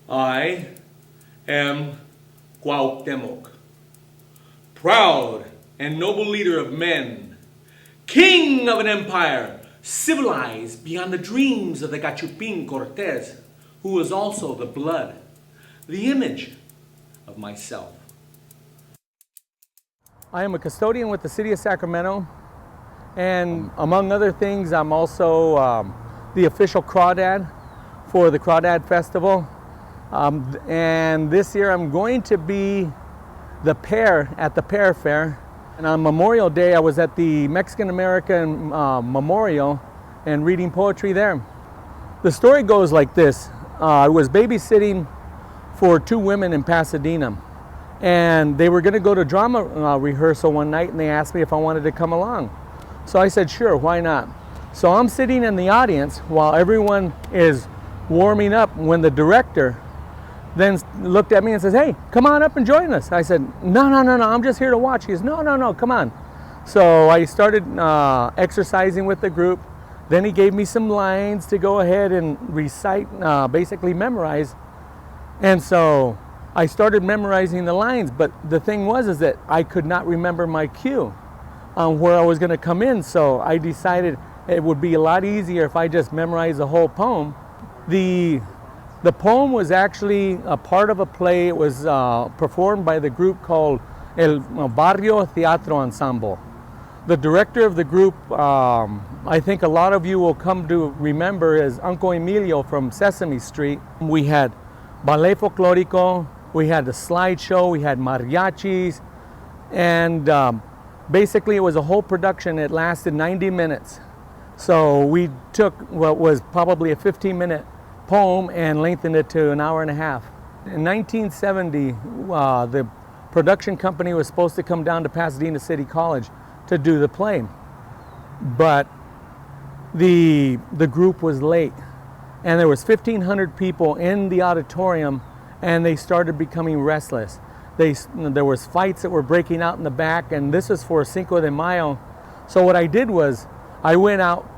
I am Cuauhtémoc, proud and noble leader of men, king of an empire, civilized beyond the dreams of the Gachupin Cortez, who was also the blood, the image of myself. I am a custodian with the City of Sacramento, and among other things, I'm also the official crawdad for the Crawdad Festival. And this year I'm going to be the pear at the Pear Fair. And on Memorial Day, I was at the Mexican-American Memorial and reading poetry there. The story goes like this. I was babysitting for two women in Pasadena, and they were going to go to drama rehearsal one night, and they asked me if I wanted to come along. So I said, sure, why not? So I'm sitting in the audience while everyone is warming up when the director then looked at me and says, hey, come on up and join us. I said, no, I'm just here to watch. He says, no, come on. So I started exercising with the group. Then he gave me some lines to go ahead and recite, basically memorize. And so I started memorizing the lines, but the thing was that I could not remember my cue on where I was going to come in. So I decided it would be a lot easier if I just memorized the whole poem. The poem was actually a part of a play. It was performed by the group called El Barrio Teatro Ensemble. The director of the group, I think a lot of you will come to remember, is Uncle Emilio from Sesame Street. We had ballet folklorico, we had the slideshow, we had mariachis, and basically it was a whole production. It lasted 90 minutes. So we took what was probably a 15-minute poem and lengthened it to an hour and a half. In 1970, the production company was supposed to come down to Pasadena City College to do the play, but the group was late, and there was 1,500 people in the auditorium, and they started becoming restless. There was fights that were breaking out in the back, and this was for Cinco de Mayo. So what I did was I went out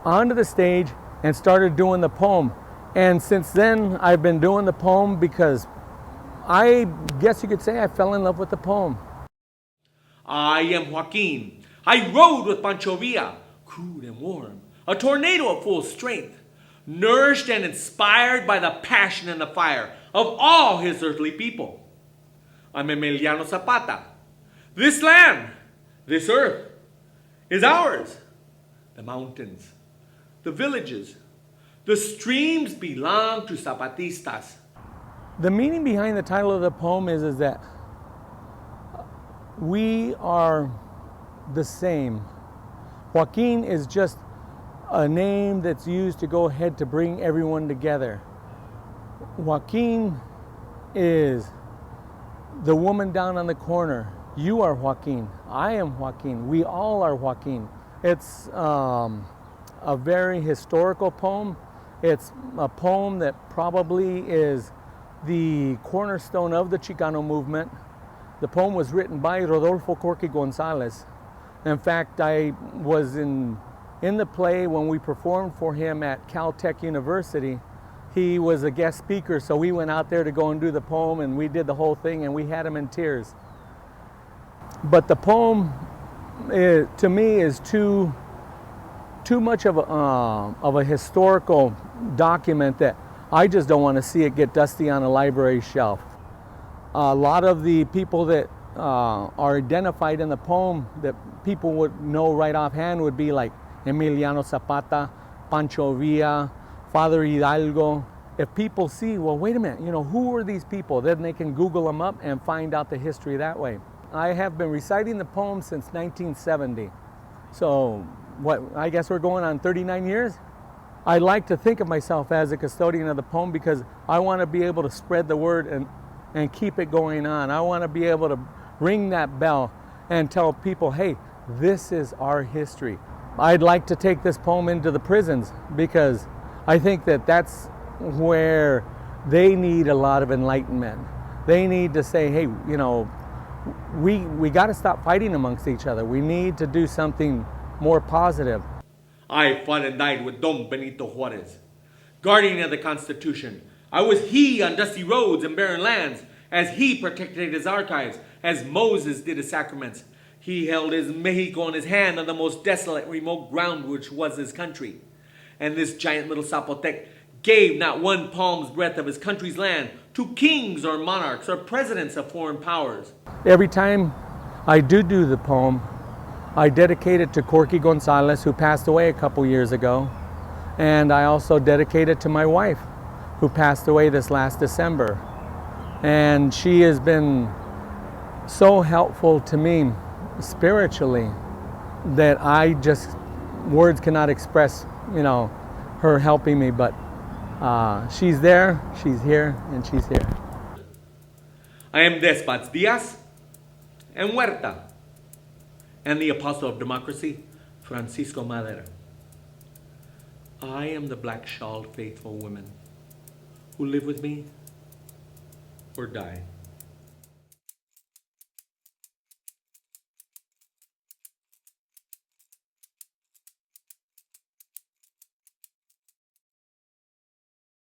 onto the stage and started doing the poem. And since then, I've been doing the poem because I guess you could say I fell in love with the poem. I am Joaquin. I rode with Pancho Villa, crude and warm, a tornado of full strength, nourished and inspired by the passion and the fire of all his earthly people. I'm Emiliano Zapata. This land, this earth, is ours. The mountains, the villages, the streams belong to Zapatistas. The meaning behind the title of the poem is that we are the same. Joaquin is just a name that's used to go ahead to bring everyone together. Joaquin is the woman down on the corner. You are Joaquin. I am Joaquin. We all are Joaquin. It's a very historical poem. It's a poem that probably is the cornerstone of the Chicano movement. The poem was written by Rodolfo Gonzalez. In fact, I was in the play when we performed for him at Caltech University. He was a guest speaker, so we went out there to go and do the poem, and we did the whole thing, and we had him in tears. But the poem, to me, is too much of a historical document that I just don't want to see it get dusty on a library shelf. A lot of the people that are identified in the poem that people would know right offhand would be like Emiliano Zapata, Pancho Villa, Father Hidalgo. If people see, well, wait a minute, who are these people? Then they can Google them up and find out the history that way. I have been reciting the poem since 1970. So I guess we're going on 39 years? I like to think of myself as a custodian of the poem because I want to be able to spread the word and keep it going on. I want to be able to ring that bell and tell people, hey, this is our history. I'd like to take this poem into the prisons because I think that that's where they need a lot of enlightenment. They need to say, hey, we got to stop fighting amongst each other. We need to do something more positive. I fought and died with Don Benito Juarez, guardian of the Constitution, I was he on dusty roads and barren lands, as he protected his archives, as Moses did his sacraments. He held his Mexico in his hand on the most desolate, remote ground which was his country. And this giant little Zapotec gave not one palm's breadth of his country's land to kings or monarchs or presidents of foreign powers. Every time I do the poem, I dedicate it to Corky Gonzalez, who passed away a couple years ago. And I also dedicate it to my wife, who passed away this last December. And she has been so helpful to me spiritually that I just, words cannot express, her helping me, but she's there, she's here, and she's here. I am Despots Diaz and Huerta, and the apostle of democracy, Francisco Madera. I am the black-shawled faithful women who live with me or die.